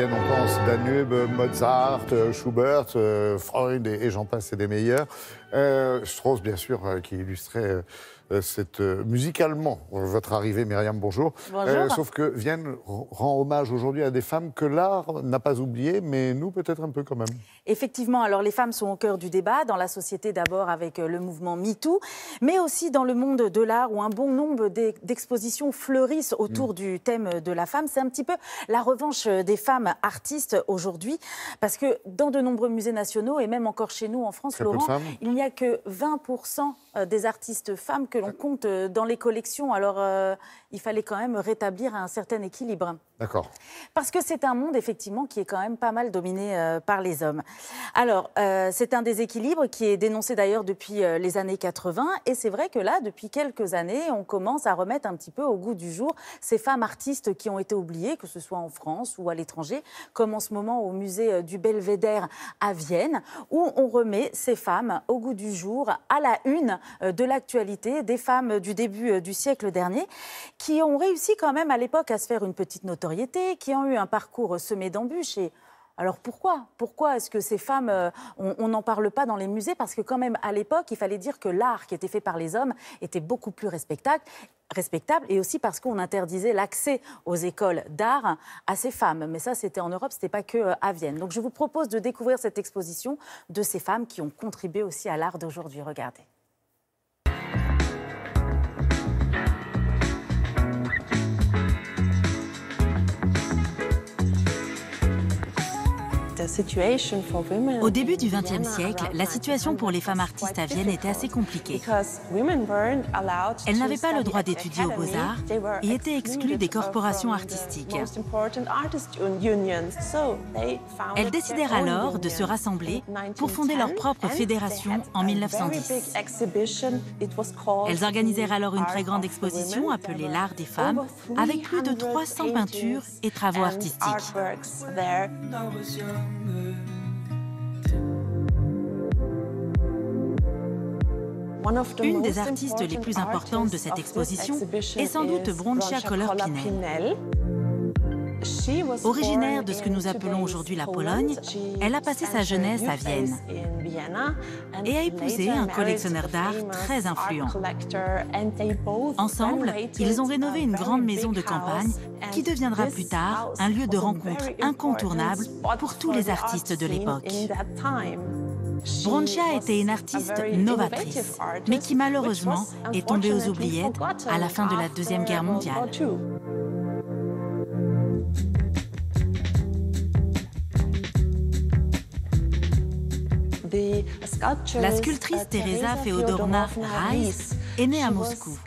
Vienne, on pense Danube, Mozart, Schubert, Freud et j'en passe, c'est des meilleurs. Strauss, bien sûr, qui illustrait musicalement votre arrivée, Myriam, bonjour. Bonjour. Sauf que Vienne rend hommage aujourd'hui à des femmes que l'art n'a pas oubliées, mais nous peut-être un peu quand même. Effectivement, alors les femmes sont au cœur du débat, dans la société d'abord avec le mouvement MeToo, mais aussi dans le monde de l'art où un bon nombre d'expositions fleurissent autour du thème de la femme. C'est un petit peu la revanche des femmes artistes aujourd'hui, parce que dans de nombreux musées nationaux et même encore chez nous en France, Très Laurent, peu de femmes. il n'y a que 20% des artistes femmes que l'on compte dans les collections. Alors il fallait quand même rétablir un certain équilibre. D'accord. Parce que c'est un monde, effectivement, qui est quand même pas mal dominé par les hommes. Alors, c'est un déséquilibre qui est dénoncé d'ailleurs depuis les années 80. Et c'est vrai que là, depuis quelques années, on commence à remettre un petit peu au goût du jour ces femmes artistes qui ont été oubliées, que ce soit en France ou à l'étranger, comme en ce moment au musée du Belvédère à Vienne, où on remet ces femmes au goût du jour, à la une de l'actualité, des femmes du début du siècle dernier, qui ont réussi quand même à l'époque à se faire une petite notoriété, qui ont eu un parcours semé d'embûches. Et alors pourquoi est-ce que ces femmes, on n'en parle pas dans les musées? Parce que quand même, à l'époque, il fallait dire que l'art qui était fait par les hommes était beaucoup plus respectable et aussi parce qu'on interdisait l'accès aux écoles d'art à ces femmes. Mais ça, c'était en Europe, c'était pas que à Vienne. Donc je vous propose de découvrir cette exposition de ces femmes qui ont contribué aussi à l'art d'aujourd'hui. Regardez. Au début du XXe siècle, la situation pour les femmes artistes à Vienne était assez compliquée. Elles n'avaient pas le droit d'étudier aux Beaux-Arts et étaient exclues des corporations artistiques. Elles décidèrent alors de se rassembler pour fonder leur propre fédération en 1910. Elles organisèrent alors une très grande exposition appelée l'Art des femmes, avec plus de 300 peintures et travaux artistiques. Une des artistes les plus importantes de cette exposition est sans doute Brączka Koller-Pinel. Originaire de ce que nous appelons aujourd'hui la Pologne, elle a passé sa jeunesse à Vienne et a épousé un collectionneur d'art très influent. Ensemble, ils ont rénové une grande maison de campagne qui deviendra plus tard un lieu de rencontre incontournable pour tous les artistes de l'époque. Brączka était une artiste novatrice, mais qui malheureusement est tombée aux oubliettes à la fin de la Deuxième Guerre mondiale. La sculptrice Teresa Feodorna Reiss est née à Moscou.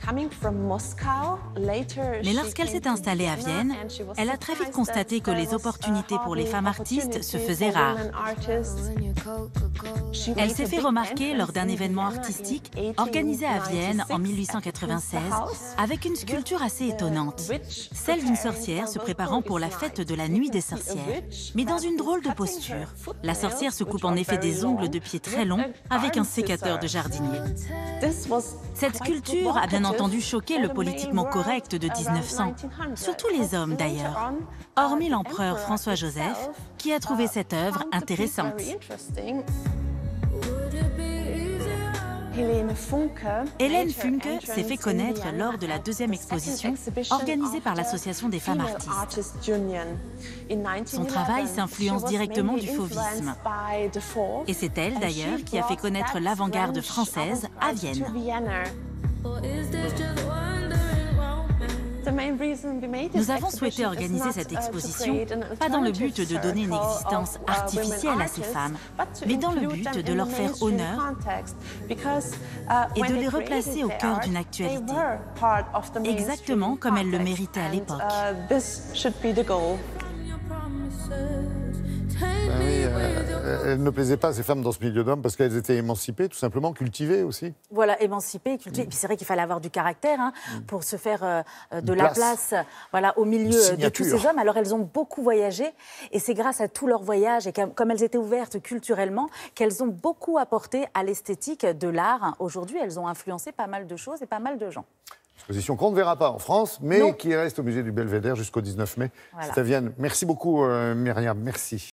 Mais lorsqu'elle s'est installée à Vienne, elle a très vite constaté que les opportunités pour les femmes artistes se faisaient rares. Elle s'est fait remarquer lors d'un événement artistique organisé à Vienne en 1896 avec une sculpture assez étonnante, celle d'une sorcière se préparant pour la fête de la nuit des sorcières, mais dans une drôle de posture. La sorcière se coupe en effet des ongles de pied très longs avec un sécateur de jardinier. Cette sculpture a bien entendu choqué le politiquement correct de 1900, surtout les hommes d'ailleurs, hormis l'empereur François-Joseph qui a trouvé cette œuvre intéressante. Hélène Funke s'est fait connaître lors de la deuxième exposition organisée par l'Association des femmes artistes. Son travail s'influence directement du fauvisme. Et c'est elle d'ailleurs qui a fait connaître l'avant-garde française à Vienne. Nous avons souhaité organiser cette exposition, pas dans le but de donner une existence artificielle à ces femmes, mais dans le but de leur faire honneur et de les replacer au cœur d'une actualité, exactement comme elles le méritaient à l'époque. Elles ne plaisaient pas, ces femmes, dans ce milieu d'hommes, parce qu'elles étaient émancipées, tout simplement, cultivées aussi. Voilà, émancipées, cultivées. Et puis c'est vrai qu'il fallait avoir du caractère pour se faire de la place voilà, au milieu de tous ces hommes. Alors elles ont beaucoup voyagé et c'est grâce à tous leurs voyages et comme elles étaient ouvertes culturellement qu'elles ont beaucoup apporté à l'esthétique de l'art. Aujourd'hui, elles ont influencé pas mal de choses et pas mal de gens. Exposition qu'on ne verra pas en France, mais Non. qui reste au musée du Belvédère jusqu'au 19 mai. Voilà. C'est à Vienne. Merci beaucoup, Myriam. Merci.